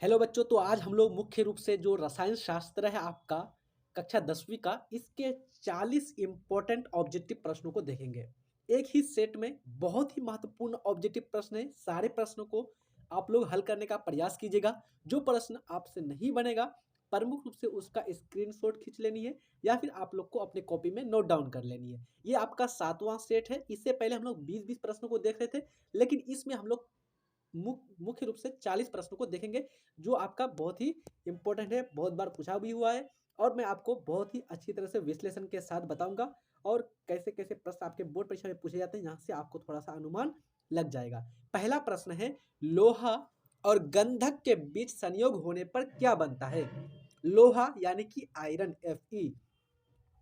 Hello बच्चों, तो आज हम लोग मुख्य रूप से जो रसायन शास्त्र है आपका कक्षा 10वीं का, इसके 40 इंपॉर्टेंट ऑब्जेक्टिव प्रश्नों को देखेंगे। एक ही सेट में बहुत ही महत्वपूर्ण ऑब्जेक्टिव प्रश्न है। सारे प्रश्नों को आप लोग हल करने का प्रयास कीजिएगा। जो प्रश्न आपसे नहीं बनेगा, प्रमुख रूप से उसका स्क्रीनशॉट खींच लेनी है या फिर आप लोग को अपने कॉपी में नोट डाउन कर लेनी है। ये आपका 7वां सेट है। इससे पहले हम लोग 20-20 प्रश्नों को देख रहे थे, लेकिन इसमें हम लोग मुख्य रूप से 40 प्रश्नों को देखेंगे, जो आपका बहुत ही इंपॉर्टेंट है, बहुत बार पूछा भी हुआ है और मैं आपको बहुत ही अच्छी तरह से विश्लेषण के साथ बताऊंगा और कैसे कैसे प्रश्न आपके बोर्ड परीक्षा में पूछे जाते हैं, यहाँ से आपको थोड़ा सा अनुमान लग जाएगा। पहला प्रश्न है, लोहा और गंधक के बीच संयोग होने पर क्या बनता है? लोहा यानी कि आयरन Fe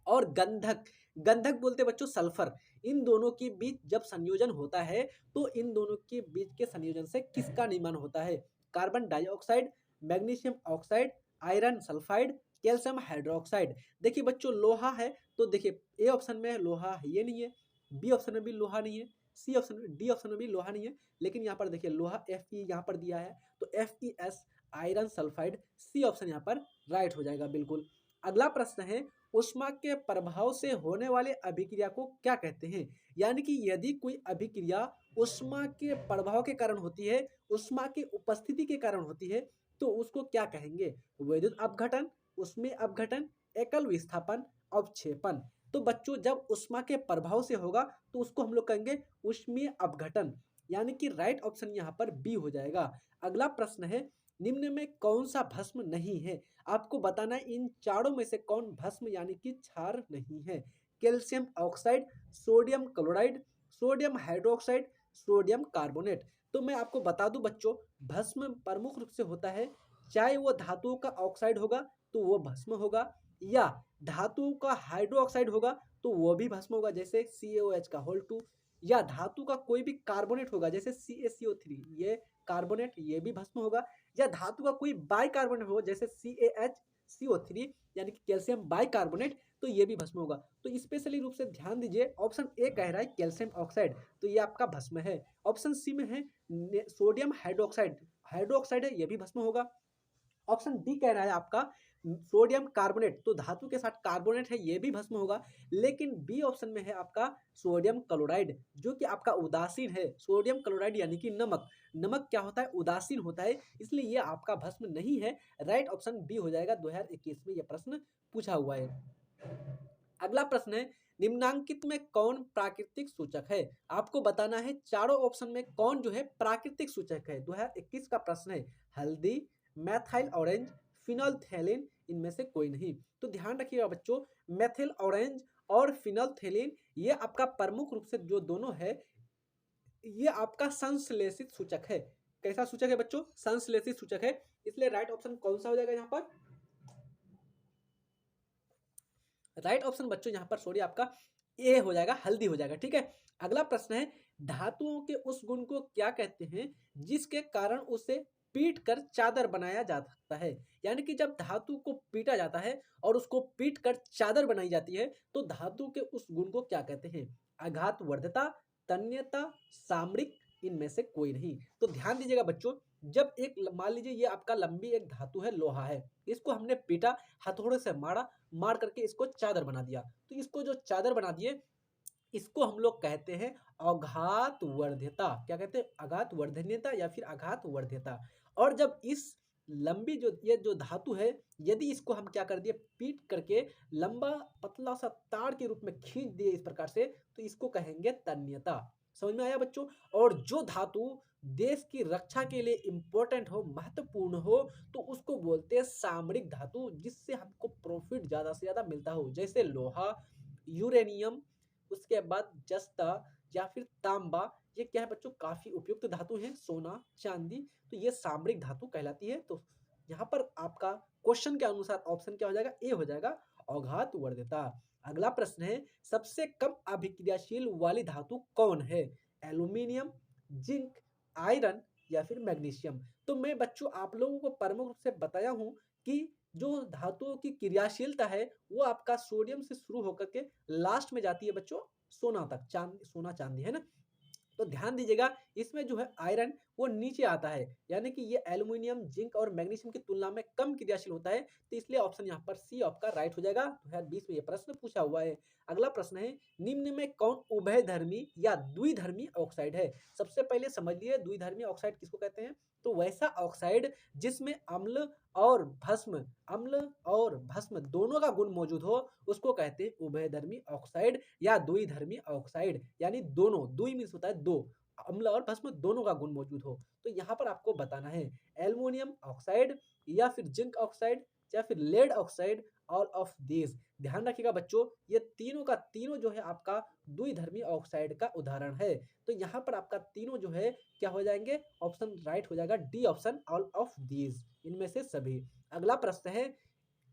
और गंधक, गंधक बोलते बच्चों सल्फर, इन दोनों के बीच जब संयोजन होता है तो इन दोनों के बीच के संयोजन से किसका निर्माण होता है? Carbon dioxide, magnesium oxide, iron sulphide, calcium hydroxide. देखिए बच्चों, लोहा है तो देखिए ए ऑप्शन में लोहा है, ये नहीं है। बी ऑप्शन में भी लोहा नहीं है। सी ऑप्शन में, डी ऑप्शन में भी लोहा नहीं है। लेकिन यहाँ पर देखिए लोहा Fe यहाँ पर दिया है, तो FeS iron sulphide, C option यहाँ पर राइट हो जाएगा बिल्कुल। अगला प्रश्न है, ऊष्मा के प्रभाव से होने वाले अभिक्रिया को क्या कहते हैं? यानी कि यदि कोई अभिक्रिया ऊष्मा के प्रभाव के कारण होती है, ऊष्मा की उपस्थिति के कारण होती है, तो उसको क्या कहेंगे? विद्युत अपघटन, ऊष्मीय अपघटन, एकल विस्थापन, अवक्षेपण। तो बच्चों, जब ऊष्मा के प्रभाव से होगा तो उसको हम लोग कहेंगे ऊष्मीय अपघटन, यानी कि राइट ऑप्शन यहाँ पर बी हो जाएगा। अगला प्रश्न है, निम्न में कौन सा भस्म नहीं है? आपको बताना है इन चारों में से कौन भस्म यानी कि क्षार नहीं है। Calcium oxide, sodium chloride, sodium hydroxide, sodium carbonate. तो मैं आपको बता दूं बच्चों, भस्म प्रमुख रूप से होता है, चाहे वो धातुओं का ऑक्साइड होगा तो वो भस्म होगा, या धातुओं का हाइड्रोक्साइड होगा तो वो भी भस्म होगा, जैसे CaOH का होल 2, या धातु का कोई भी कार्बोनेट होगा जैसे CaCO3, ये कार्बोनेट, ये भी भस्म होगा, या धातु का कोई बाइकार्बोनेट हो जैसे CaHCO3 यानी कि कैल्शियम बाइकार्बोनेट, तो ये भी भस्म होगा। तो स्पेशली रूप से ध्यान दीजिए, ऑप्शन ए कह रहा है कैल्शियम ऑक्साइड, तो ये आपका भस्म है। ऑप्शन सी में है सोडियम हाइड्रोक्साइड, हाइड्रोक्साइड है, ये भी भस्म होगा। ऑप्शन डी कह रहा है आपका सोडियम कार्बोनेट, तो धातु के साथ कार्बोनेट है, ये भी भस्म होगा। लेकिन बी ऑप्शन में है आपका सोडियम क्लोराइड, जो कि आपका उदासीन है। सोडियम क्लोराइड यानी कि नमक, नमक क्या होता है? उदासीन होता है, इसलिए ये आपका भस्म नहीं है। राइट ऑप्शन बी हो जाएगा। 2021 में यह प्रश्न पूछा हुआ है। अगला प्रश्न है, निम्नांकित में कौन प्राकृतिक सूचक है? आपको बताना है चारों ऑप्शन में कौन जो है प्राकृतिक सूचक है। 2021 का प्रश्न है। हल्दी, मैथाइल ऑरेंज, फिनोल्फथेलिन, इनमें से कोई नहीं। तो ध्यान रखिएगा बच्चों, मैथिल ऑरेंज और फिनोल्फथेलिन, ये आपका प्रमुख रूप से जो दोनों है, ये आपका संश्लेषित सूचक है। कैसा सूचक है बच्चों? संश्लेषित सूचक है। इसलिए राइट ऑप्शन कौन सा हो जाएगा यहाँ पर? राइट ऑप्शन बच्चों यहाँ पर सॉरी आपका ए हो जाएगा, हल्दी हो जाएगा। ठीक है। अगला प्रश्न है, धातुओं के उस गुण को क्या कहते हैं जिसके कारण उसे पीट कर चादर बनाया जा सकता है? यानी कि जब धातु को पीटा जाता है और उसको पीट कर चादर बनाई जाती है, तो धातु के उस गुण को क्या कहते हैं? आघात वर्धता, तन्यता, सामरिक, इनमें से कोई नहीं। तो ध्यान दीजिएगा बच्चों, जब एक मान लीजिए ये आपका लंबी एक धातु है, लोहा है, इसको हमने पीटा, हथौड़े से मारा, मार करके इसको चादर बना दिया, तो इसको जो चादर बना दिए, इसको हम लोग कहते हैं आघात वर्ध्यता। क्या कहते हैं? आघात वर्धन्यता या फिर आघात वर्ध्यता। और जब इस लंबी जो ये जो धातु है, यदि इसको हम क्या कर दिए, पीट करके लंबा पतला सा तार के रूप में खींच दिए इस प्रकार से, तो इसको कहेंगे तन्यता। समझ में आया बच्चों? और जो धातु देश की रक्षा के लिए इंपॉर्टेंट हो, महत्वपूर्ण हो, तो उसको बोलते हैं सामरिक धातु, जिससे हमको प्रॉफिट ज्यादा से ज्यादा मिलता हो, जैसे लोहा, यूरेनियम, उसके बाद जस्ता या फिर तांबा। ये क्या है बच्चों? काफी उपयुक्त धातु है। सोना, चांदी, तो ये सामरिक धातु कहलाती है। तो यहाँ पर आपका क्वेश्चन के अनुसार ऑप्शन क्या हो जाएगा? ए हो जाएगा, औघात वर्ध्यता। अगला प्रश्न है, सबसे कम अभिक्रियाशील वाली धातु कौन है? एल्यूमिनियम, जिंक, आयरन, या फिर मैग्नीशियम। तो मैं बच्चों आप लोगों को प्रमुख रूप से बताया हूं कि जो धातुओं की क्रियाशीलता है वो आपका सोडियम से शुरू होकर के लास्ट में जाती है बच्चों सोना तक, सोना चांदी, है ना। तो ध्यान दीजिएगा, इसमें जो है आयरन वो नीचे आता है, यानी कि ये एल्युमिनियम, जिंक और मैग्नीशियम की तुलना में कम क्रियाशील होता है, तो इसलिए ऑप्शन यहाँ पर सी आपका राइट हो जाएगा। 2020 में ये प्रश्न पूछा हुआ है। अगला प्रश्न है, निम्न में कौन उभयधर्मी या द्विधर्मी ऑक्साइड है? सबसे पहले समझ लिए द्विधर्मी ऑक्साइड किसको कहते हैं। तो वैसा ऑक्साइड जिसमें अम्ल और भस्म दोनों का गुण मौजूद हो, उसको कहते हैं उभयधर्मी ऑक्साइड या द्विधर्मी ऑक्साइड, यानी दोनों, द्वि मीन्स होता है दो, अम्ल और भस्म दोनों का गुण मौजूद हो। तो यहाँ पर आपको बताना है एल्युमिनियम ऑक्साइड या फिर जिंक ऑक्साइड या फिर lead oxide, all of these. ध्यान रखिएगा बच्चों, ये तीनों का तीनों जो है आपका द्विधर्मी ऑक्साइड का उदाहरण है। तो यहाँ पर आपका तीनों जो है क्या हो जाएंगे, ऑप्शन राइट हो जाएगा D option, all of these, इनमें से सभी। अगला प्रश्न है,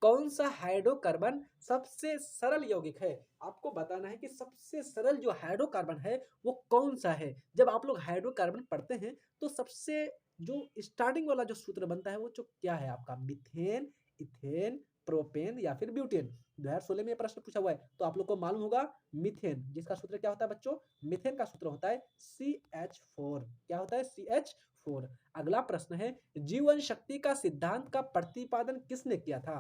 कौन सा हाइड्रोकार्बन सबसे सरल यौगिक है? आपको बताना है कि सबसे सरल जो हाइड्रोकार्बन है वो कौन सा है। जब आप लोग हाइड्रोकार्बन पढ़ते हैं तो सबसे जो स्टार्टिंग वाला जो सूत्र बनता है वो जो क्या है आपका, मिथेन, इथेन, प्रोपेन या फिर ब्यूटेन। 2016 में ये प्रश्न पूछा हुआ है, तो आप लोग को मालूम होगा मिथेन, जिसका सूत्र क्या होता है बच्चों, मिथेन का सूत्र होता है CH4। क्या होता है, CH4। अगला प्रश्न है, जीवन शक्ति का सिद्धांत का प्रतिपादन किसने किया था?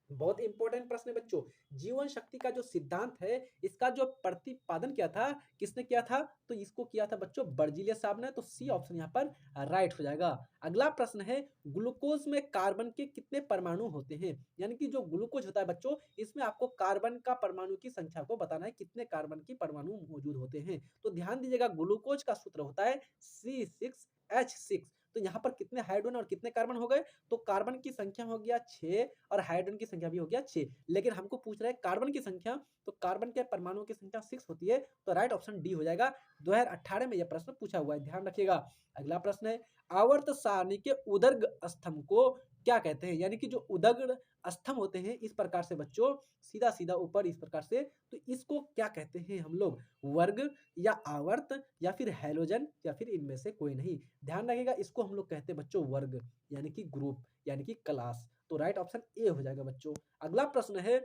बहुत इंपॉर्टेंट प्रश्न है बच्चों। जीवन शक्ति का जो सिद्धांत है, इसका जो प्रतिपादन किया था, किसने किया था? तो इसको किया था बच्चों बर्जीलियस साहब ने। तो सी ऑप्शन यहाँ पर राइट हो जाएगा। अगला प्रश्न है, ग्लूकोज में कार्बन के कितने परमाणु होते हैं? यानी कि जो ग्लूकोज होता है बच्चों, इसमें आपको कार्बन का परमाणु की संख्या को बताना है, कितने कार्बन की परमाणु मौजूद होते हैं। तो ध्यान दीजिएगा, ग्लूकोज का सूत्र होता है C6H6। तो यहाँ पर कितने हाइड्रोजन और कितने कार्बन हो गए? तो कार्बन की संख्या हो गया 6 और हाइड्रोजन की संख्या भी हो गया 6। लेकिन हमको पूछ रहा है कार्बन की संख्या, तो कार्बन के परमाणुओं की संख्या 6 होती है, तो राइट ऑप्शन डी हो जाएगा। 2018 में यह प्रश्न पूछा हुआ है, ध्यान रखिएगा। अगला प्रश्न है, आवर्त सारणी के उदर्ग स्तंभ को क्या कहते हैं? यानी कि जो उदग्र स्तंभ होते हैं इस प्रकार से बच्चों, सीधा सीधा ऊपर इस प्रकार से, तो इसको क्या कहते हैं हम लोग? वर्ग या आवर्त या फिर हैलोजन या फिर इनमें से कोई नहीं। ध्यान रखिएगा, इसको हम लोग कहते हैं बच्चों वर्ग, यानी कि ग्रुप, यानी कि क्लास। तो राइट ऑप्शन ए हो जाएगा बच्चों। अगला प्रश्न है,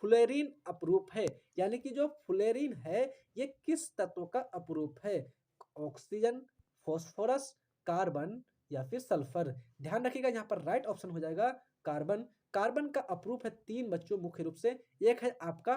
फ्लोरीन अपरूप है, यानी कि जो फ्लोरीन है ये किस तत्व का अपरूप है? ऑक्सीजन, फॉस्फोरस, कार्बन या फिर सल्फर। ध्यान रखिएगा, यहाँ पर राइट ऑप्शन हो जाएगा कार्बन। कार्बन का अपरूप है 3 बच्चों मुख्य रूप से, एक है आपका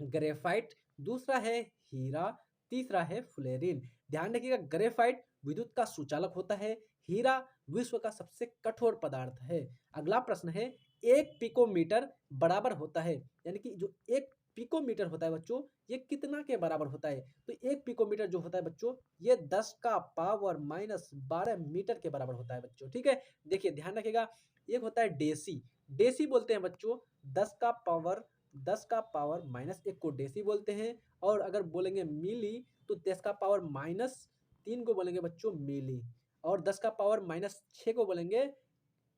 ग्रेफाइट, दूसरा है हीरा, तीसरा है फ्लोरीन। ध्यान रखिएगा, ग्रेफाइट विद्युत का सुचालक होता है, हीरा विश्व का सबसे कठोर पदार्थ है। अगला प्रश्न है, 1 पिकोमीटर बराबर होता है, यानी कि जो 1 पिकोमीटर होता है बच्चों, ये कितना के बराबर होता है? तो 1 पिकोमीटर जो होता है बच्चों, ये 10 का पावर माइनस 12 मीटर के बराबर होता है बच्चों। ठीक है, देखिए ध्यान रखिएगा, एक होता है डेसी, डेसी बोलते हैं बच्चों 10 का पावर माइनस 1 को डेसी बोलते हैं। और अगर बोलेंगे मिली, तो 10 का पावर माइनस 3 को बोलेंगे बच्चों मिली। और 10 का पावर माइनस 6 को बोलेंगे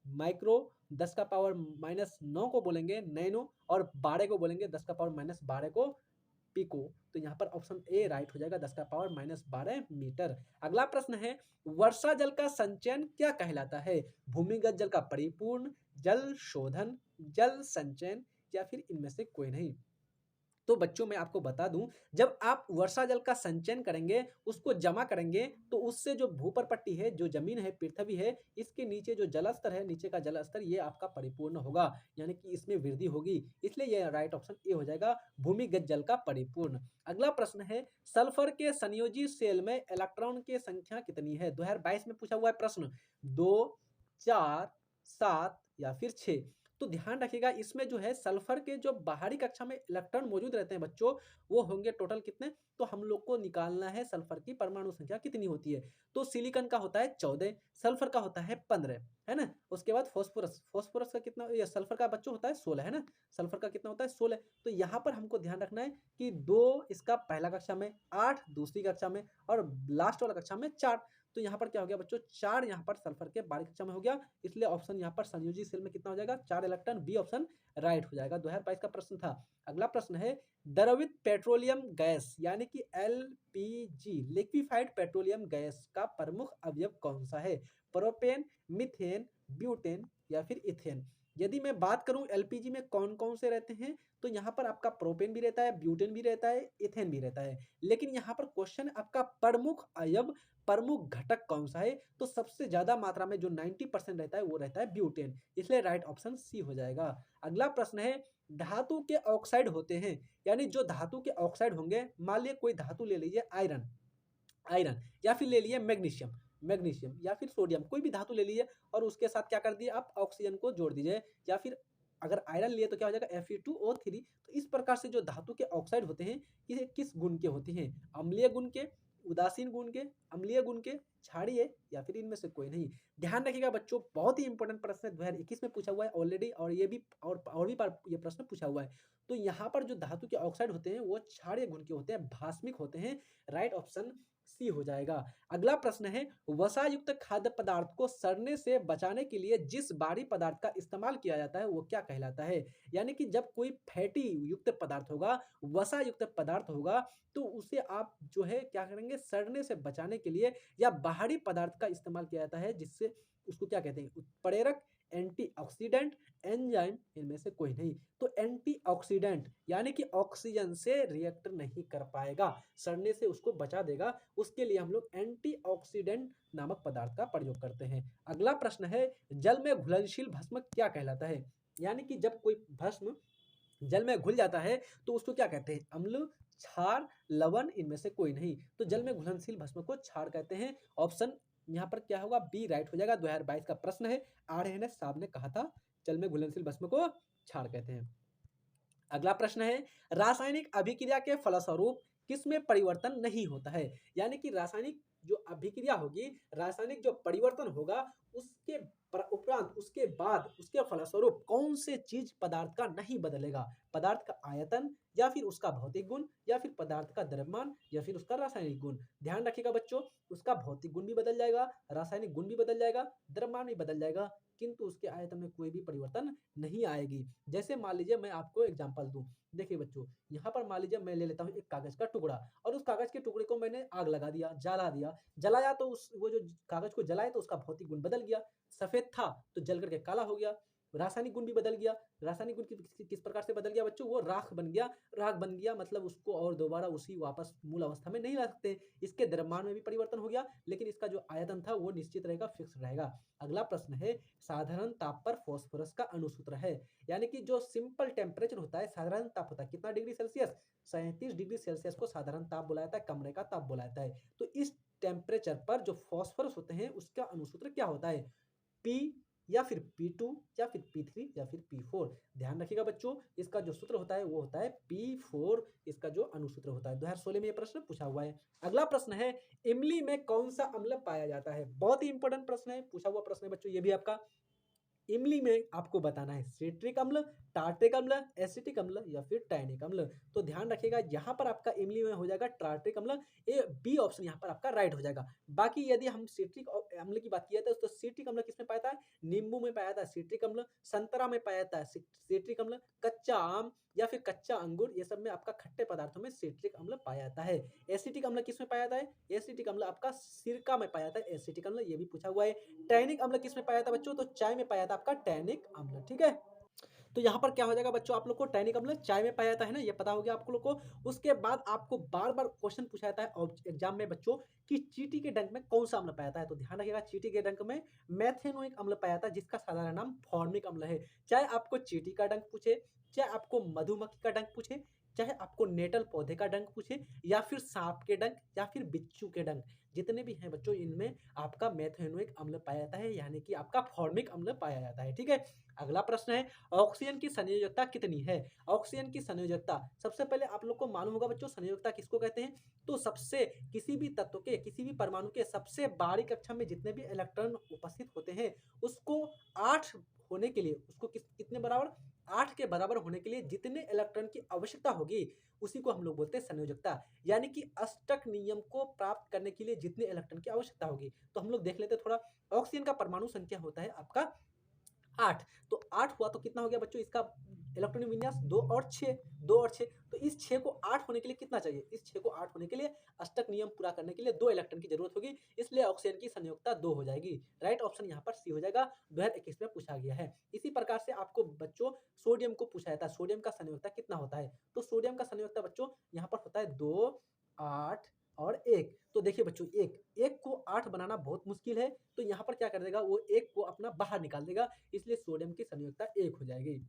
माइक्रो, 10 का पावर माइनस 9 को बोलेंगे नैनो, और 12 को बोलेंगे 10 का पावर माइनस 12 को पिको। तो यहाँ पर ऑप्शन ए राइट हो जाएगा, 10 का पावर माइनस 12 मीटर। अगला प्रश्न है, वर्षा जल का संचयन क्या कहलाता है? भूमिगत जल का परिपूर्ण, जल शोधन, जल संचयन या फिर इनमें से कोई नहीं। तो बच्चों मैं आपको बता दूं, जब आप वर्षा जल का संचयन करेंगे, उसको जमा करेंगे, तो उससे जो भूपर पट्टी है, जो जमीन है, पृथ्वी है, इसके नीचे जो जलस्तर है, नीचे का जलस्तर, ये आपका परिपूर्ण होगा, यानी कि इसमें वृद्धि होगी। इसलिए ये राइट ऑप्शन ए हो जाएगा, भूमिगत जल का परिपूर्ण। अगला प्रश्न है, सल्फर के संयोजी सेल में इलेक्ट्रॉन की संख्या कितनी है? 2022 में पूछा हुआ है प्रश्न, 2, 4, 7 या फिर 6। तो ध्यान रखिएगा, इसमें जो है सल्फर के जो बाहरी कक्षा में इलेक्ट्रॉन मौजूद रहते हैं बच्चों, वो होंगे टोटल कितने? तो हम लोग को निकालना है सल्फर की परमाणु संख्या कितनी होती है। तो सिलिकॉन का होता है 14, सल्फर का होता है 15, है ना। उसके बाद फास्फोरस, फास्फोरस का कितना, ये सल्फर का बच्चों होता है 16, है ना। सल्फर का कितना होता है? 16। तो यहाँ पर हमको ध्यान रखना है कि 2 इसका पहला कक्षा में, 8 दूसरी कक्षा में, और लास्ट वाला कक्षा में 4। तो यहाँ पर क्या हो गया बच्चों, 4 यहाँ पर सल्फर के बारीक कक्षा में हो गया, इसलिए ऑप्शन यहाँ पर संयोजी सेल में कितना हो जाएगा? 4 इलेक्ट्रॉन, बी ऑप्शन राइट हो जाएगा। 2022 का प्रश्न था। अगला प्रश्न है, द्रवित पेट्रोलियम गैस यानी कि LPG, लिक्विफाइड पेट्रोलियम गैस का प्रमुख अवयव कौन सा है? प्रोपेन, मीथेन, ब्यूटेन या फिर इथेन। यदि मैं बात करूं एलपीजी में कौन कौन से रहते हैं, तो यहाँ पर आपका प्रोपेन भी रहता है, ब्यूटेन भी रहता है, इथेन भी रहता है। लेकिन यहाँ पर क्वेश्चन आपका प्रमुख अयव, प्रमुख घटक कौन सा है, तो सबसे ज्यादा मात्रा में जो 90% रहता है वो रहता है ब्यूटेन, इसलिए राइट ऑप्शन सी हो जाएगा। अगला प्रश्न है, धातु के ऑक्साइड होते हैं, यानी जो धातु के ऑक्साइड होंगे, मान लिया कोई धातु ले लीजिए आयरन, आयरन या फिर ले लिए मैग्नीशियम, मैग्नीशियम या फिर सोडियम, कोई भी धातु ले लीजिए और उसके साथ क्या कर दिए आप, ऑक्सीजन को जोड़ दीजिए, या फिर अगर आयरन लिए तो क्या हो जाएगा Fe2O3। तो इस प्रकार से जो धातु के ऑक्साइड होते हैं ये किस गुण के होते हैं, अम्लीय गुण के, उदासीन गुण के, अम्लीय गुण के, क्षारीय, या फिर इनमें से कोई नहीं। ध्यान रखिएगा बच्चों, बहुत ही इंपॉर्टेंट प्रश्न है, 2021 में पूछा हुआ है ऑलरेडी, और ये भी और भी बार ये प्रश्न पूछा हुआ है। तो यहाँ पर जो धातु के ऑक्साइड होते हैं वो क्षारीय गुण के होते हैं, भास्मिक होते हैं, राइट ऑप्शन सी हो जाएगा। अगला प्रश्न है, वसा युक्त खाद्य पदार्थ को सड़ने से बचाने के लिए जिस बाहरी पदार्थ का इस्तेमाल किया जाता है वो क्या कहलाता है, यानी कि जब कोई फैटी युक्त पदार्थ होगा, वसा युक्त पदार्थ होगा, तो उसे आप जो है क्या करेंगे, सड़ने से बचाने के लिए या बाहरी पदार्थ का इस्तेमाल किया जाता है, जिससे उसको क्या कहते हैं, उत्प्रेरक, एंटीऑक्सीडेंट, एंजाइम, इनमें से कोई नहीं। तो एंटीऑक्सीडेंट यानी कि ऑक्सीजन से रिएक्ट नहीं कर पाएगा, सड़ने से उसको बचा देगा, उसके लिए हम लोग एंटीऑक्सीडेंट नामक पदार्थ का प्रयोग करते हैं। अगला प्रश्न है, जल में घुलनशील भस्म क्या कहलाता है, यानी कि जब कोई भस्म जल में घुल जाता है तो उसको क्या कहते हैं, अम्ल, क्षार, लवण, इनमें से कोई नहीं। तो जल में घुलनशील भस्म को क्षार कहते हैं। ऑप्शन यहाँ पर क्या होगा, बी राइट हो जाएगा। 2022 का प्रश्न है, आर साहब ने कहा था जल में घुलनशील भस्म को क्षार कहते हैं। अगला प्रश्न है, रासायनिक अभिक्रिया के फलस्वरूप किसमें परिवर्तन नहीं होता है, यानी कि रासायनिक जो अभिक्रिया होगी, रासायनिक जो परिवर्तन होगा, उसके उपरांत, उसके बाद, उसके फलस्वरूप कौन से चीज पदार्थ का नहीं बदलेगा, पदार्थ का आयतन, या फिर उसका भौतिक गुण, या फिर पदार्थ का द्रव्यमान, या फिर उसका रासायनिक गुण। ध्यान रखिएगा बच्चों, उसका भौतिक गुण भी बदल जाएगा, रासायनिक गुण भी बदल जाएगा, द्रव्यमान भी बदल जाएगा, किंतु उसके आयतन में कोई भी परिवर्तन नहीं आएगी। जैसे मान लीजिए मैं आपको एग्जांपल दूं, देखिए बच्चों, यहाँ पर मान लीजिए मैं ले लेता हूँ एक कागज का टुकड़ा, और उस कागज के टुकड़े को मैंने आग लगा दिया, जला दिया, जलाया तो उस वो जो कागज को जलाए तो उसका भौतिक गुण बदल गया, सफेद था तो जल करके काला हो गया, रासायनिक गुण भी बदल गया। रासायनिक गुण किस प्रकार से बदल गया बच्चों, वो राख बन गया, राख बन गया मतलब उसको और दोबारा उसी वापस मूल अवस्था में नहीं ला सकते। इसके द्रव्यमान में भी परिवर्तन हो गया, लेकिन इसका जो आयतन था वो निश्चित रहेगा, फिक्स रहेगा। अगला प्रश्न है, साधारण ताप पर फास्फोरस का अणुसूत्र है, यानी कि जो सिंपल टेम्परेचर होता है, साधारण ताप होता है कितना डिग्री सेल्सियस, 37 डिग्री सेल्सियस को साधारण ताप बोला जाता है, कमरे का ताप बोला जाता है। तो इस टेम्परेचर पर जो फास्फोरस होते हैं उसका अणुसूत्र क्या होता है, पी, या फिर P2, या फिर P3, या फिर P4। ध्यान रखिएगा बच्चों, इसका जो सूत्र होता है वो होता है P4, इसका जो अणुसूत्र होता है। 2016 में ये प्रश्न पूछा हुआ है। अगला प्रश्न है, इमली में कौन सा अम्ल पाया जाता है, बहुत ही इंपॉर्टेंट प्रश्न है, पूछा हुआ प्रश्न है बच्चों ये भी आपका। इमली में आपको बताना है सिट्रिक अम्ल, टार्ट्रिक अम्ल, एसिटिक अम्ल, या फिर टैनिक अम्ल। तो ध्यान रखिएगा, यहाँ पर आपका इमली में हो जाएगा टार्ट्रिक अम्ल, ए बी ऑप्शन यहाँ पर आपका राइट हो जाएगा। बाकी यदि हम सिट्रिक अम्ल की बात किया तो सिट्रिक अम्ल किसमें पाया जाता है, नींबू में पाया जाता है सिट्रिक अम्ल, संतरा में पाया जाता है सिट्रिक अम्ल, कच्चा आम या फिर कच्चा अंगूर, ये सब में आपका खट्टे पदार्थों में सिट्रिक अम्ल पाया जाता है। एसिटिक अम्ल किसमें पाया जाता है, एसिटिक अम्ल आपका सिरका में पाया जाता है, एसिटिक अम्ल, ये भी पूछा हुआ है। टैनिक अम्ल किसमें पाया जाता है बच्चों, तो चाय में पाया जाता है आपका टैनिक अम्ल, ठीक है। तो यहाँ पर क्या हो जाएगा बच्चों, आप लोग को टैनिक अम्ल चाय में पाया जाता है ना, ये पता हो गया आप लोग को। उसके बाद आपको बार बार क्वेश्चन पूछा जाता है एग्जाम में बच्चों कि चींटी के डंक में कौन सा अम्ल पाया जाता है, तो ध्यान रखिएगा, चींटी के डंक में मेथेनोइक अम्ल पाया जाता है, जिसका साधारण नाम फॉर्मिक अम्ल है। चाहे आपको चींटी का डंक पूछे, चाहे आपको मधुमक्खी का डंक पूछे, चाहे आपको नेटल पौधे का डंक पूछे, या फिर सांप के डंक, या फिर बिच्छू के डंक, जितने भी हैं बच्चों, इनमें आपका मेथेनोइक अम्ल पाया जाता है, यानी कि आपका फॉर्मिक अम्ल पाया जाता है, ठीक है। अगला प्रश्न है, ऑक्सीजन की संयोजकता कितनी है, ऑक्सीजन की संयोजकता, सबसे पहले आप लोग को मालूम होगा बच्चों संयोजकता किसको कहते हैं, तो सबसे किसी भी तत्व के, किसी भी परमाणु के सबसे बाहरी कक्षा में जितने भी इलेक्ट्रॉन उपस्थित होते हैं उसको 8 होने के लिए, उसको कितने बराबर, 8 के बराबर होने के लिए जितने इलेक्ट्रॉन की आवश्यकता होगी उसी को हम लोग बोलते हैं संयोजकता, यानी कि अष्टक नियम को प्राप्त करने के लिए जितने इलेक्ट्रॉन की आवश्यकता होगी। तो हम लोग देख लेते हैं थोड़ा, ऑक्सीजन का परमाणु संख्या होता है आपका 8। तो 8 हुआ तो कितना हो गया बच्चों इसका इलेक्ट्रॉनिक विन्यास 2 और 6, 2 और 6। तो इस 6 को 8 होने के लिए कितना चाहिए? इस 6 को 8 होने के लिए अष्टक नियम पूरा करने के लिए 2 इलेक्ट्रॉन की जरूरत होगी, इसलिए ऑक्सीजन की संयोजकता 2 हो जाएगी। राइट ऑप्शन यहाँ पर सी हो जाएगा, 2021 में पूछा गया है। इसी प्रकार से आपको बच्चों सोडियम को पूछा जाता है, सोडियम का संयोजकता कितना होता है? तो सोडियम का संयोजकता बच्चों यहाँ पर होता है 2, 8 और 1। तो देखिए बच्चों 1 को 8 बनाना बहुत मुश्किल है, तो यहाँ पर क्या कर देगा वो 1 को अपना बाहर निकाल देगा, इसलिए सोडियम की संयोजकता 1 हो जाएगी।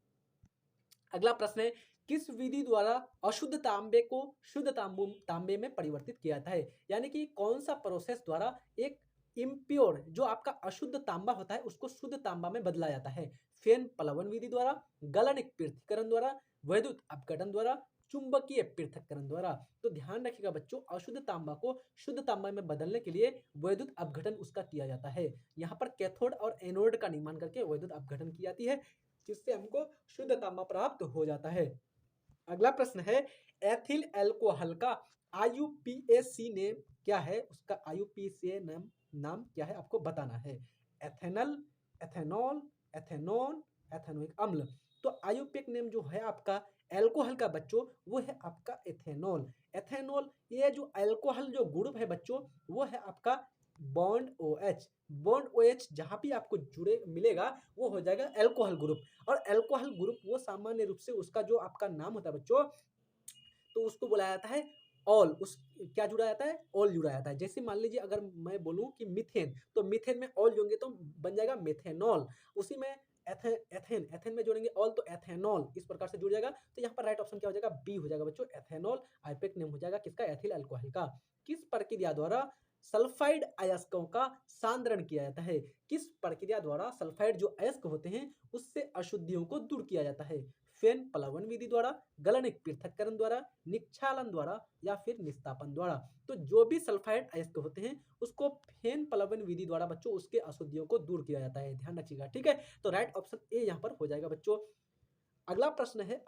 अगला प्रश्न है, किस विधि द्वारा अशुद्ध तांबे को शुद्ध तांबे में परिवर्तित किया जाता है? यानी कि कौन सा प्रोसेस द्वारा एक इम्प्योर जो आपका अशुद्ध तांबा होता है उसको शुद्ध तांबा में बदला जाता है? फेन प्लवन विधि द्वारा, गलनिक पृथक्करण द्वारा, वैद्युत अपघटन द्वारा, चुंबकीय पृथक्करण द्वारा। तो ध्यान रखिएगा बच्चों, अशुद्ध तांबा को शुद्ध तांबा में बदलने के लिए वैद्युत अपघटन उसका किया जाता है। यहाँ पर कैथोड और एनोड का निर्माण करके वैद्युत अपघटन की जाती है, जिससे हमको शुद्ध तांबा प्राप्त हो जाता है। अगला प्रश्न है, एथिल अल्कोहल का आईयूपीएसी नेम क्या है? उसका आईयूपीएसी नाम क्या है आपको बताना है। एथेनल, एथेनॉल, एथेनॉन, एथेनोइक अम्ल। तो आईयूपीएक नेम जो है आपका अल्कोहल का बच्चों वो है आपका एथेनॉल। एथेनॉल ये जो अल्कोहल जो ग्रुप है बच्चों वो है आपका बॉन्ड OH। बॉन्ड OH जहां भी आपको जुड़े मिलेगा वो हो जाएगा अल्कोहल ग्रुप। और अल्कोहल ग्रुप वो सामान्य रूप से उसका जो आपका नाम होता है बच्चों तो उसको बुलाया जाता है ऑल। उस क्या जुड़ा जाता है? ऑल जुड़ा जाता है। जैसे मान लीजिए अगर मैं बोलूं कि मीथेन, तो मीथेन में ऑल जोड़ेंगे तो बन जाएगा मेथेनॉल। उसी में एथेन, एथेन में जोड़ेंगे ऑल तो एथेनॉल, इस प्रकार से जुड़ जाएगा। तो यहाँ पर राइट ऑप्शन क्या हो जाएगा? बी हो जाएगा बच्चों, एथेनॉल। आईपेक नेम हो जाएगा किसका? एथिल अल्कोहल का। किस प्रक्रिया द्वारा सल्फाइड अयस्कों का सांद्रण किया जाता है? किस प्रक्रिया द्वारा सल्फाइड जो अयस्क होते हैं उससे अशुद्धियों को दूर किया जाता है? फेन प्लवन विधि द्वारा, गलनिक पृथक्करण द्वारा, निक्षालन द्वारा या फिर निस्तापन द्वारा। तो जो भी सल्फाइड अयस्क होते हैं उसको फेन प्लवन विधि द्वारा बच्चों उसके अशुद्धियों को दूर किया जाता है, ध्यान रखिएगा। ठीक है, तो राइट ऑप्शन ए यहाँ पर हो जाएगा बच्चों। अगला प्रश्न है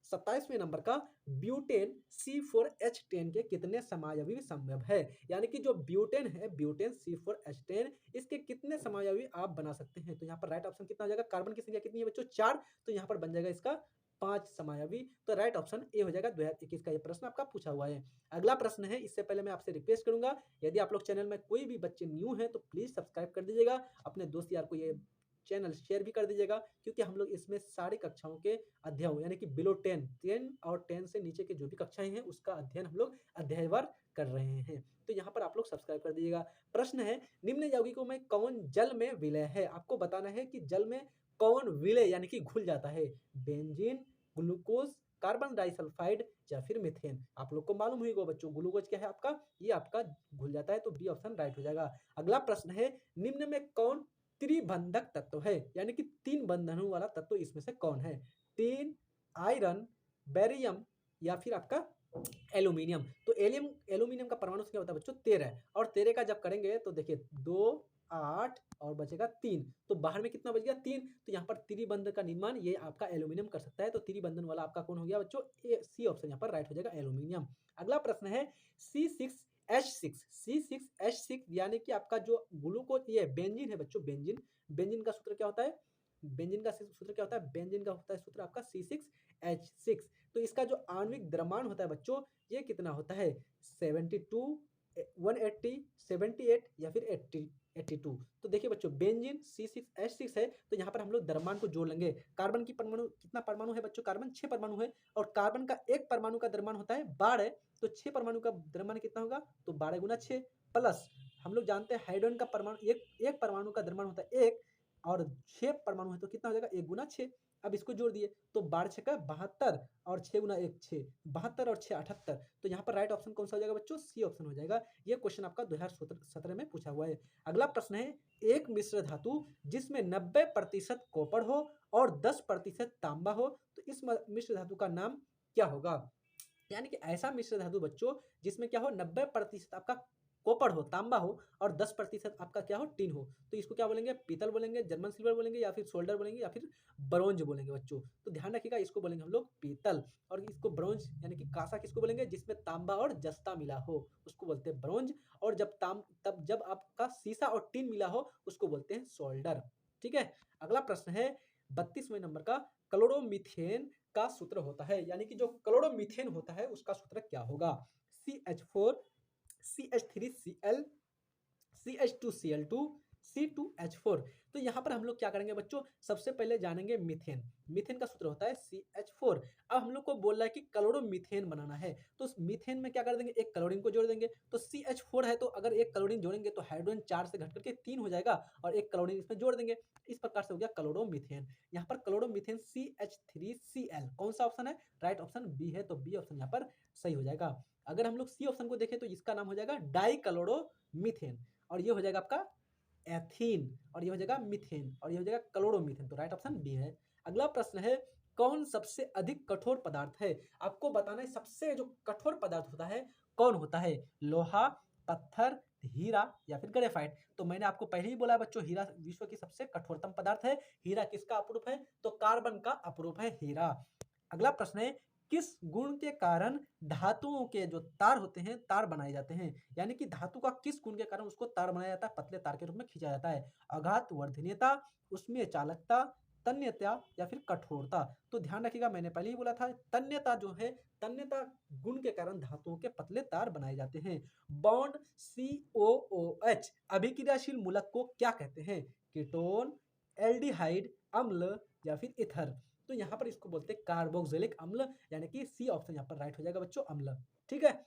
27वें नंबर का, ब्यूटेन C4H10 के कितने समायवी संभव है? यानी कि जो ब्यूटेन है, ब्यूटेन C4H10 इसके कितने समायवी आप बना सकते हैं? तो यहाँ पर राइट ऑप्शन कितना हो जाएगा? कार्बन की संख्या कितनी है बच्चों? 4। तो यहाँ पर बन जाएगा इसका 5 समायवी। तो राइट ऑप्शन ए हो जाएगा। 2021 का ये प्रश्न आपका पूछा हुआ है। अगला प्रश्न है, इससे पहले मैं आपसे रिक्वेस्ट करूंगा यदि आप लोग चैनल में कोई भी बच्चे न्यू हैं तो प्लीज सब्सक्राइब कर दीजिएगा, अपने दोस्त यार को ये चैनल शेयर भी कर दीजिएगा, क्योंकि हम लोग इसमें सारी कक्षाओं के अध्ययन यानी कि बिलो 10 और 10 से नीचे के जो भी कक्षाएं हैं उसका अध्ययन हम लोग अध्यायवार कर रहे हैं। तो यहाँ पर आप लोग सब्सक्राइब कर दीजिएगा। प्रश्न है, निम्न यौगिकों में कौन जल में विलय है? आपको बताना है कि जल में कौन विलय यानी कि घुल जाता है? बेंजीन, ग्लूकोज, कार्बन डाइसल्फाइड या फिर मीथेन। आप लोग को मालूम ही होगा बच्चों, ग्लूकोज क्या है आपका? ये आपका घुल जाता है, तो बी ऑप्शन राइट हो जाएगा। अगला प्रश्न है, निम्न में कौन त्रिबंधक तत्व है? यानी कि 3 बंधनों वाला तत्व इसमें से कौन है? टिन, आयरन, बेरियम या फिर आपका एल्यूमिनियम। तो एल्यूमिनियम का परमाणु संख्या होता है बच्चों 13, और 13 का जब करेंगे तो देखिए 2, 8 और बचेगा 3, तो बाहर में कितना बच गया? 3। तो यहाँ पर त्रिबंध का निर्माण ये आपका एल्यूमिनियम कर सकता है, तो त्रिबंधन वाला आपका कौन हो गया बच्चों? सी ऑप्शन यहाँ पर राइट हो जाएगा, एल्यूमिनियम। अगला प्रश्न है, C6H6 यानी कि आपका जो ग्लूकोज ये बेंजीन है बच्चों, बेंजीन, बेंजीन का सूत्र क्या होता है? बेंजीन का सूत्र क्या होता है? बेंजीन का होता है सूत्र आपका C6H6। तो इसका जो आणविक द्रव्यमान होता है बच्चों ये कितना होता है? 72, 180, 78 या फिर 82। तो देखिए बच्चों बेंजीन C6H6 है, तो यहाँ पर हम लोग द्रव्यमान को जोड़ लेंगे। कार्बन की परमाणु कितना परमाणु है बच्चों? कार्बन 6 परमाणु है, और कार्बन का एक परमाणु का द्रव्यमान होता है 12, तो 6 परमाणु का द्रव्यमान कितना होगा? तो 12 गुना 6 प्लस हम लोग जानते हैं हाइड्रोजन का परमाणु एक परमाणु का द्रव्यमान होता है 1, और 6 परमाणु है तो कितना हो जाएगा? 1 गुना 6। अब इसको जोड़ दिए तो 12 6 का 72 और 6 गुना 1 6, 72 और 6 78। तो यहाँ पर राइट ऑप्शन कौन सा हो जाएगा बच्चों? सी ऑप्शन हो जाएगा। ये क्वेश्चन आपका 2017 में पूछा हुआ है। अगला प्रश्न है, एक मिश्र धातु जिसमें 90% कॉपर हो और 10% तांबा हो, तो इस मिश्र धातु का नाम क्या होगा? यानी कि ऐसा मिश्र धातु बच्चों जिसमें क्या हो? 90% आपका कॉपर हो, तांबा हो, और 10% आपका क्या हो? टिन हो, तो इसको क्या बोलेंगे? पीतल बोलेंगे, जर्मन सिल्वर बोलेंगे, या फिर सोल्डर बोलेंगे, या फिर ब्रॉन्ज बोलेंगे बच्चों। तो ध्यान रखिएगा, इसको बोलेंगे हम लोग पीतल, और इसको ब्रॉन्ज यानी कि कांसा किसको बोलेंगे? जिसमें तांबा और जस्ता मिला हो उसको बोलते हैं ब्रॉन्ज, और जब आपका सीसा और टिन मिला हो उसको बोलते हैं सोल्डर। ठीक है। अगला प्रश्न है 32वें नंबर का, क्लोरोमीथेन का सूत्र होता है, यानी कि जो क्लोरोमीथेन होता है उसका सूत्र क्या होगा? CH4 CH3Cl CH2Cl2 C2H4। तो यहाँ पर हम लोग क्या करेंगे बच्चों, सबसे पहले जानेंगे मीथेन। मीथेन का सूत्र होता है CH4। अब हम लोग को बोल रहा है कि क्लोरोमीथेन बनाना है, तो उस मीथेन में क्या कर देंगे, एक क्लोरीन को जोड़ देंगे। तो CH4 है, तो अगर एक क्लोरीन जोड़ेंगे तो हाइड्रोजन 4 से घट करके 3 हो जाएगा और एक क्लोरीन इसमें जोड़ देंगे। इस प्रकार से हो गया क्लोरोमीथेन। यहाँ पर क्लोरोमीथेन CH3Cl कौन सा ऑप्शन है? राइट ऑप्शन बी है, तो बी ऑप्शन यहाँ पर सही हो जाएगा। अगर हम लोग सी ऑप्शन को देखें तो इसका नाम हो जाएगा डाइक्लोरोमीथेन, और ये हो जाएगा आपका एथीन, और ये हो जाएगा मीथेन, और ये हो जाएगा क्लोरोमीथेन। तो राइट ऑप्शन बी है। अगला प्रश्न है, कौन सबसे अधिक कठोर पदार्थ है? आपको बताना है सबसे जो कठोर पदार्थ होता है कौन होता है, लोहा, पत्थर, हीरा या फिर ग्रेफाइट। तो मैंने आपको पहले ही बोला बच्चों, हीरा विश्व की सबसे कठोरतम पदार्थ है। हीरा किसका अपरूप है? तो कार्बन का अपरूप है हीरा। अगला प्रश्न है, किस गुण के कारण धातुओं के जो तार होते हैं तार बनाए जाते हैं? यानी कि धातु का किस गुण के कारण उसको तार बनाया जाता है, पतले तार के रूप में खींचा जाता है? आघात वर्धनीयता, उसमें चालकता, तन्यता या फिर कठोरता। तो ध्यान रखिएगा, मैंने पहले ही बोला था तन्यता जो है, तन्यता गुण के कारण धातुओं के पतले तार बनाए जाते हैं। बॉन्ड COOH अभिक्रियाशील मूलक को क्या कहते हैं? कीटोन, एल्डिहाइड, अम्ल या फिर ईथर। तो यहाँ पर इसको बोलते हैं कार्बोक्सिलिक अम्ल, यानी कि सी ऑप्शन यहाँ पर राइट हो जाएगा बच्चों, अम्ल। ठीक है,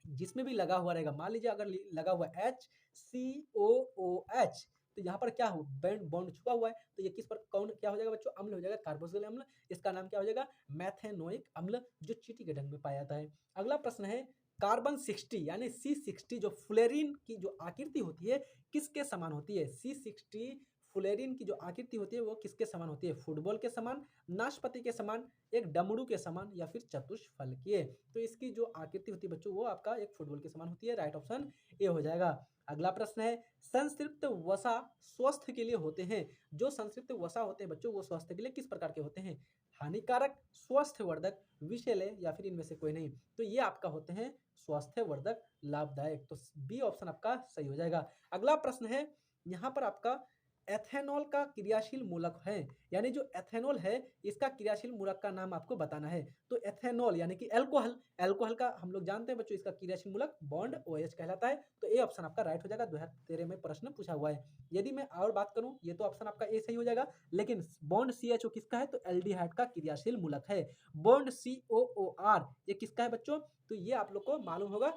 जिसमें भी लगा हुआ रहेगा, मान लीजिए अगर लगा हुआ HCOOH, तो यहाँ पर क्या हो, बॉन्ड छुपा हुआ है, तो ये किस पर कौन क्या हो जाएगा बच्चों, अम्ल हो जाएगा, कार्बोक्सिलिक अम्ल। इसका नाम क्या हो जाएगा, मैथेनोइक अम्ल, जो चींटी के ढंग में पाया जाता है। अगला प्रश्न है, कार्बन 60 यानी C60 जो फ्लोरीन की जो आकृति होती है किसके समान होती है? C60 फ्लोरीन की जो आकृति होती है वो किसके समान होती है? फुटबॉल के समान, नाशपाती के समान, एक डमरू के समान या फिर चतुष्फलकीय। तो इसकी जो आकृति होती है बच्चों वो आपका एक फुटबॉल के समान होती है। राइट ऑप्शन ए हो जाएगा। अगला प्रश्न है, संतृप्त वसा स्वास्थ्य के लिए होते हैं। जो संतृप्त वसा होते हैं बच्चों वो स्वास्थ्य के लिए किस प्रकार के होते हैं? हानिकारक, स्वास्थ्यवर्धक, विषैले या फिर इनमें से कोई नहीं। तो ये आपका होते हैं स्वास्थ्यवर्धक, लाभदायक। तो बी ऑप्शन आपका सही हो जाएगा। अगला प्रश्न है, यहाँ पर आपका एथेनॉल का क्रियाशील मूलक है, यानी जो एथेनॉल है इसका क्रियाशील मूलक का नाम आपको बताना है। तो एथेनॉल यानी कि एल्कोहल, एल्कोहल का हम लोग जानते हैं बच्चों इसका क्रियाशील मूलक बॉन्ड OH कहलाता है। तो ए ऑप्शन आपका राइट हो जाएगा, 2013 में प्रश्न पूछा हुआ है। यदि मैं और बात करूं, ये तो ऑप्शन आपका ए सही हो जाएगा, लेकिन बॉन्ड CHO किसका है? तो एल्डिहाइड का क्रियाशील मूलक है। बॉन्ड COOR ये किसका है बच्चों? तो ये आप लोग को मालूम होगा,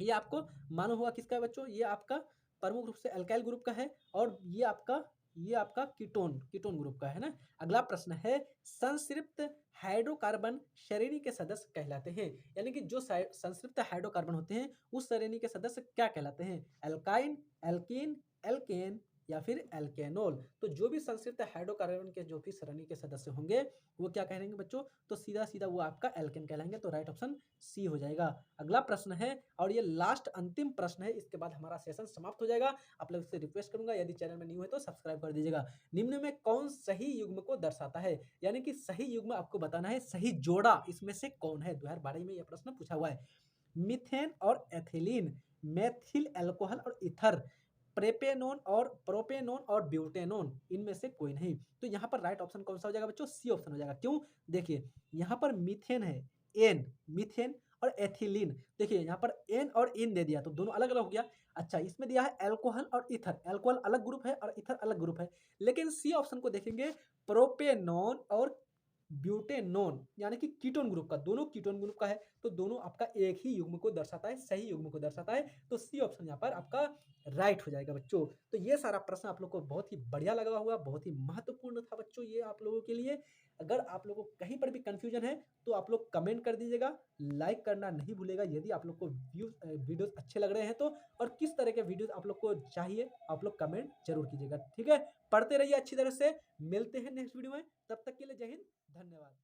ये आपको मालूम होगा किसका है बच्चों, ये आपका प्रमुख रूप से अल्काइल ग्रुप का है, और ये आपका कीटोन ग्रुप का है ना। अगला प्रश्न है, संतृप्त हाइड्रोकार्बन श्रेणी के सदस्य कहलाते हैं, यानी कि जो संतृप्त हाइड्रोकार्बन होते हैं उस श्रेणी के सदस्य क्या कहलाते हैं? एल्काइन, एल्कीन, एल्केन या फिर एल्केनोल। तो जो भी संतृप्त हाइड्रोकार्बन के जो भी श्रेणी के सदस्य होंगे वो क्या कहेंगे बच्चों? तो सीधा सीधा वो आपका एल्केन कहलाएंगे। तो राइट ऑप्शन सी हो जाएगा। अगला प्रश्न है, और ये लास्ट अंतिम प्रश्न है, इसके बाद हमारा सेशन समाप्त हो जाएगा। आप लोग से रिक्वेस्ट करूंगा यदि चैनल में न्यू है तो सब्सक्राइब कर दीजिएगा। निम्न में कौन सही युग्म को दर्शाता है? यानी कि सही युग्म आपको बताना है, सही जोड़ा इसमें से कौन है? 2012 में यह प्रश्न पूछा हुआ है। मीथेन और एथिलीन, मेथिल एल्कोहल और ईथर, प्रेपेनोन और प्रोपेनोन और ब्यूटेनोन, इनमें से कोई नहीं। तो यहाँ पर राइट ऑप्शन कौन सा हो जाएगा बच्चों? सी ऑप्शन हो जाएगा। क्यों? देखिए यहाँ पर मीथेन है, एन मीथेन, और एथिलीन, देखिए यहाँ पर एन और इन दे दिया तो दोनों अलग अलग हो गया। अच्छा, इसमें दिया है एल्कोहल और ईथर, एल्कोहल अलग ग्रुप है और ईथर अलग ग्रुप है। लेकिन सी ऑप्शन को देखेंगे, प्रोपेनोन और ब्यूटेनोन यानी कि कीटोन ग्रुप का, दोनों कीटोन ग्रुप का है, तो दोनों आपका एक ही युग्म को दर्शाता है, सही युग्म को दर्शाता है। तो सी ऑप्शन यहाँ पर आपका राइट हो जाएगा बच्चों। तो ये सारा प्रश्न आप लोग को बहुत ही बढ़िया लगा होगा, बहुत ही महत्वपूर्ण था बच्चों ये आप लोगों के लिए। अगर आप लोगों को कहीं पर भी कंफ्यूजन है तो आप लोग कमेंट कर दीजिएगा, लाइक करना नहीं भूलेगा यदि आप लोग को वीडियोस अच्छे लग रहे हैं तो, और किस तरह के वीडियोस आप लोग को चाहिए आप लोग कमेंट जरूर कीजिएगा। ठीक है, पढ़ते रहिए अच्छी तरह से, मिलते हैं नेक्स्ट वीडियो में, तब तक के लिए जय हिंद, धन्यवाद।